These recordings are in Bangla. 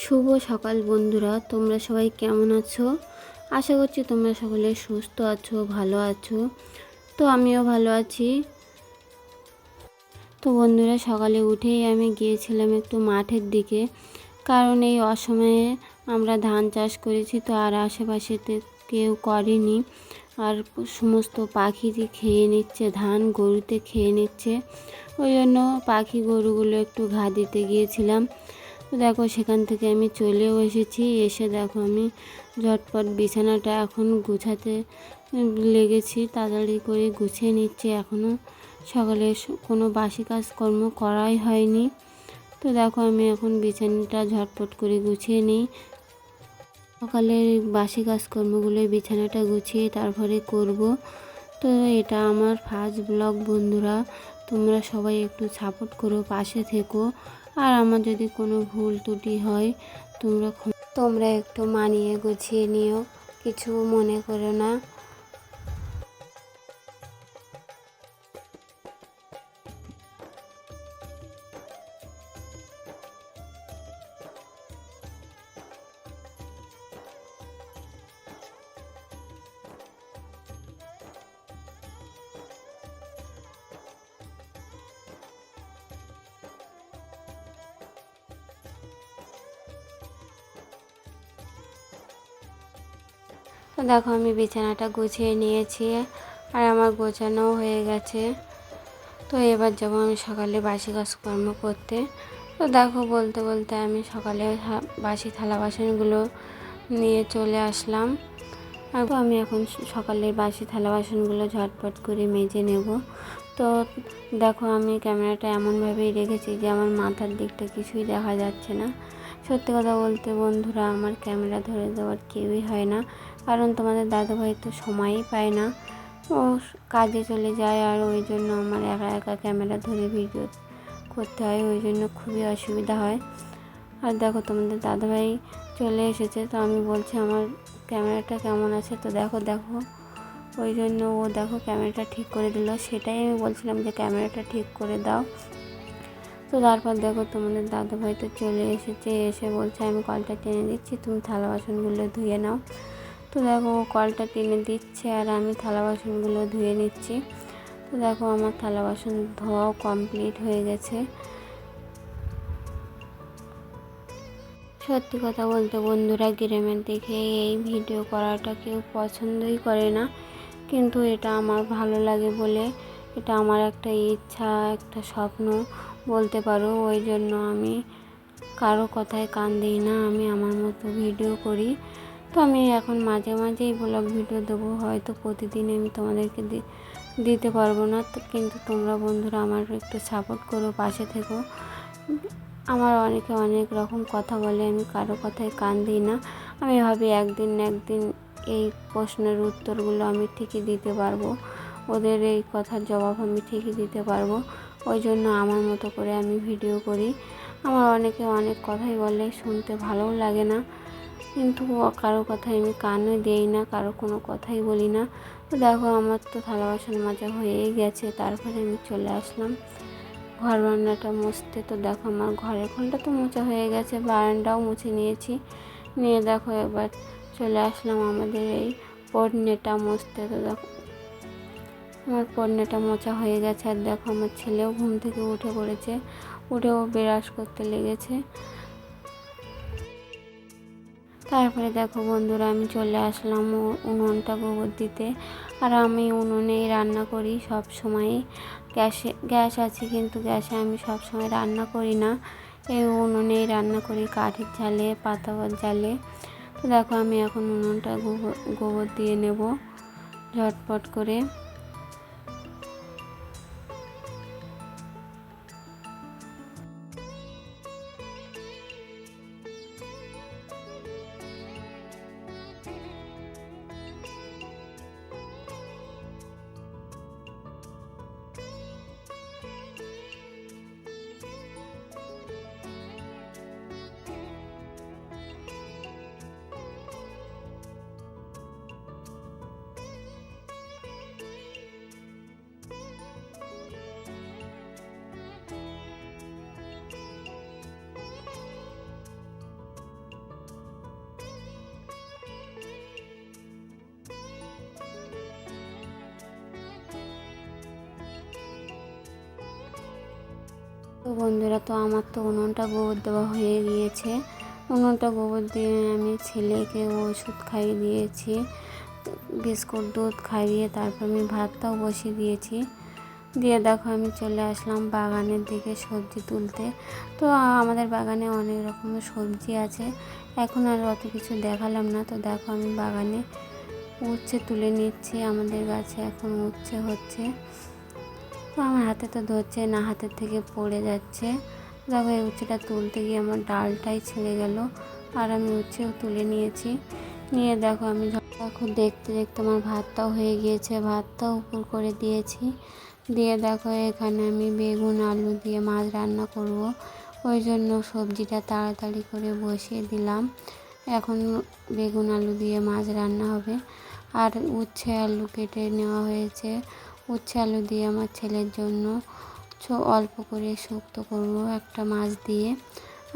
শুভ সকাল বন্ধুরা, তোমরা সবাই কেমন আছো? আশা করছি তোমরা সকলে সুস্থ আছো, ভালো আছো। তো আমিও ভালো আছি। তো বন্ধুরা, সকালে উঠেই আমি গিয়েছিলাম একটু মাঠের দিকে, কারণ এই অসময়ে আমরা ধান চাষ করেছি, তো আর আশেপাশেতে কেউ করেনি। আর সমস্ত পাখিতে খেয়ে নিচ্ছে ধান, গরুতে খেয়ে নিচ্ছে। ওই জন্য পাখি গরুগুলো একটু ঘা দিতে গিয়েছিলাম। তো দেখো, সেখান থেকে আমি চলেও এসেছি। এসে দেখো আমি ঝটপট বিছানাটা এখন গুছাতে লেগেছি, তাড়াতাড়ি করে গুছিয়ে নিচ্ছি। এখনও সকালে কোনো বাসি কাজকর্ম করাই হয়নি। তো দেখো, আমি এখন বিছানাটা ঝটপট করে গুছিয়ে নিই। সকালের বাসি কাজকর্মগুলো বিছানাটা গুছিয়ে তারপরে করব। তো এটা আমার ফার্স্ট ব্লগ বন্ধুরা, তোমরা সবাই একটু সাপোর্ট করো, পাশে থেকো। আর আমার যদি কোনো ভুল ত্রুটি হয় তোমরা একটু মানিয়ে গুছিয়ে নিও, কিছু মনে করো না। তো দেখো, আমি বিছানাটা গুছিয়ে নিয়েছি আর আমার গোছানো হয়ে গেছে। তো এবার যাবো আমি সকালে বাসি কাজকর্ম করতে। তো দেখো, বলতে বলতে আমি সকালে বাসি থালা বাসনগুলো নিয়ে চলে আসলাম। তো আমি এখন সকালের বাসি থালা বাসনগুলো ঝটপট করে মেজে নেব। তো দেখো, আমি ক্যামেরাটা এমনভাবেই রেখেছি যে আমার মাথার দিকটা কিছুই দেখা যাচ্ছে না। সত্যি কথা বলতে বন্ধুরা, আমার ক্যামেরা ধরে দেওয়ার কেউই হয় না, কারণ তোমাদের দাদাভাই তো সময়ই পায় না, ও কাজে চলে যায়। আর ওই জন্য আমার একা একা ক্যামেরা ধরে ভিডিও করতে হয়, ওই জন্য খুবই অসুবিধা হয়। আর দেখো, তোমাদের দাদাভাই চলে এসেছে। তো আমি বলছি আমার ক্যামেরাটা কেমন আছে। তো দেখো দেখো, ওই জন্য ও দেখো ক্যামেরাটা ঠিক করে দিল। সেটাই আমি বলছিলাম যে ক্যামেরাটা ঠিক করে দাও। তো তারপর দেখো, তোমাদের দাদাভাই তো চলে এসেছে, এসে বলছে আমি কলটা টেনে দিচ্ছি, তুমি থালা বাসনগুলো ধুয়ে নাও। তো দেখো, ও কলটা টেনে দিচ্ছে আর আমি থালা বাসনগুলো ধুয়ে নিচ্ছি। তো দেখো, আমার থালা বাসন ধোয়াও কমপ্লিট হয়ে গেছে। সত্যি কথা বলতে বন্ধুরা, গ্রামের দিকে এই ভিডিও করাটা কেউ পছন্দই করে না, কিন্তু এটা আমার ভালো লাগে বলে, এটা আমার একটা ইচ্ছা, একটা স্বপ্ন বলতে পারো। ওই জন্য আমি কারো কথায় কান দিই না, আমি আমার মতো ভিডিও করি। তো আমি এখন মাঝে মাঝেই ব্লগ ভিডিও দেবো, হয়তো প্রতিদিন আমি তোমাদেরকে দিতে পারবো না। তো কিন্তু তোমরা বন্ধুরা আমার একটু সাপোর্ট করো, পাশে থেকো। আমার অনেকে অনেক রকম কথা বলে, আমি কারো কথায় কান দিই না। আমি ভাবি একদিন না একদিন এই প্রশ্নের উত্তরগুলো আমি ঠিকই দিতে পারবো, ওদের এই কথার জবাব আমি ঠিকই দিতে পারবো। ওই জন্য আমার মতো করে আমি ভিডিও করি। আমার অনেকে অনেক কথাই বলে, শুনতে ভালোও লাগে না, কিন্তু কারো কথায় আমি কানও দিই না, কারো কোনো কথাই বলি না। তো দেখো, আমার তো থালা বাসন মাজা হয়েই গেছে, তারপরে আমি চলে আসলাম ঘর বারান্দাটা মুছতে। তো দেখো, আমার ঘরের কোণটা তো মোছা হয়ে গেছে, বারান্দাও মুছে নিয়েছি। নিয়ে দেখো, এবার চলে আসলাম আমাদের এই পর্নেটা মুছতে। তো দেখো, আমার পর্নেটা মোছা হয়ে গেছে। আর দেখো, আমার ছেলেও ঘুম থেকে উঠে পড়েছে, উঠেও ব্রাশ করতে লেগেছে। তারপরে দেখো বন্ধুরা, আমি চলে আসলাম উনুনটা গোবর দিতে। আর আমি উনুনেই রান্না করি সব সময়। গ্যাস আছে, কিন্তু গ্যাসে আমি সব সময় রান্না করি না, এই উনুনেই রান্না করি, কাঠের জালে, পাতার জালে। তো দেখো, আমি এখন উনুনটা গোবর দিয়ে নেব ঝটপট করে। তো বন্ধুরা, তো আমার তো উনুনটা গোবর দেওয়া হয়ে গিয়েছে। উনুনটা গোবর দিয়ে আমি ছেলেকে ওষুধ খাইয়ে দিয়েছি, বিস্কুট দুধ খাইয়ে তারপর আমি ভাতটাও বসিয়ে দিয়েছি। দিয়ে দেখো আমি চলে আসলাম বাগানের দিকে সবজি তুলতে। তো আমাদের বাগানে অনেক রকমের সবজি আছে, এখন আর অত কিছু দেখালাম না। তো দেখো আমি বাগানে উচ্ছে তুলে নিচ্ছি, আমাদের গাছে এখন উচ্ছে হচ্ছে। তো আমার হাতে তো ধরছে না, হাতের থেকে পড়ে যাচ্ছে। দেখো এই উচ্ছেটা তুলতে গিয়ে আমার ডালটাই ছিঁড়ে গেল, আর আমি উচ্ছেও তুলে নিয়েছি। নিয়ে দেখো আমি দেখতে দেখতে আমার ভাতটাও হয়ে গিয়েছে, ভাতটাও উপর করে দিয়েছি। দিয়ে দেখো এখানে আমি বেগুন আলু দিয়ে মাছ রান্না করব, ওই জন্য সবজিটা তাড়াতাড়ি করে বসিয়ে দিলাম। এখন বেগুন আলু দিয়ে মাছ রান্না হবে। আর উচ্ছে আলু কেটে নেওয়া হয়েছে, উচ্ছে আলু দিয়ে আমার ছেলের জন্য অল্প করে শুক্তো করব একটা মাছ দিয়ে।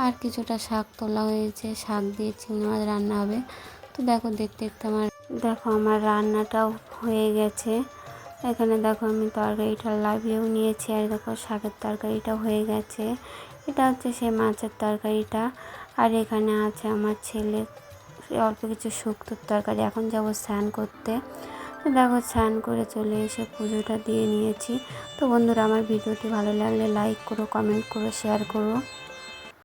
আর কিছুটা শাক তোলা হয়েছে, শাক দিয়ে চিংড়ি মাছ রান্না হবে। তো দেখো দেখতে দেখতে আমার রান্নাটাও হয়ে গেছে। এখানে দেখো আমি তরকারিটা লাভিয়েও নিয়েছি, আর দেখো শাকের তরকারিটা হয়ে গেছে। এটা হচ্ছে সেই মাছের তরকারিটা। আর এখানে আছে আমার ছেলে অল্প কিছু শুক্তোর তরকারি। এখন যাব স্নান করতে। তো দেখো স্নান করে চলে এসে পুজোটা দিয়ে নিয়েছি। তো বন্ধুরা, আমার ভিডিওটি ভালো লাগলে লাইক করো, কমেন্ট করো, শেয়ার করো।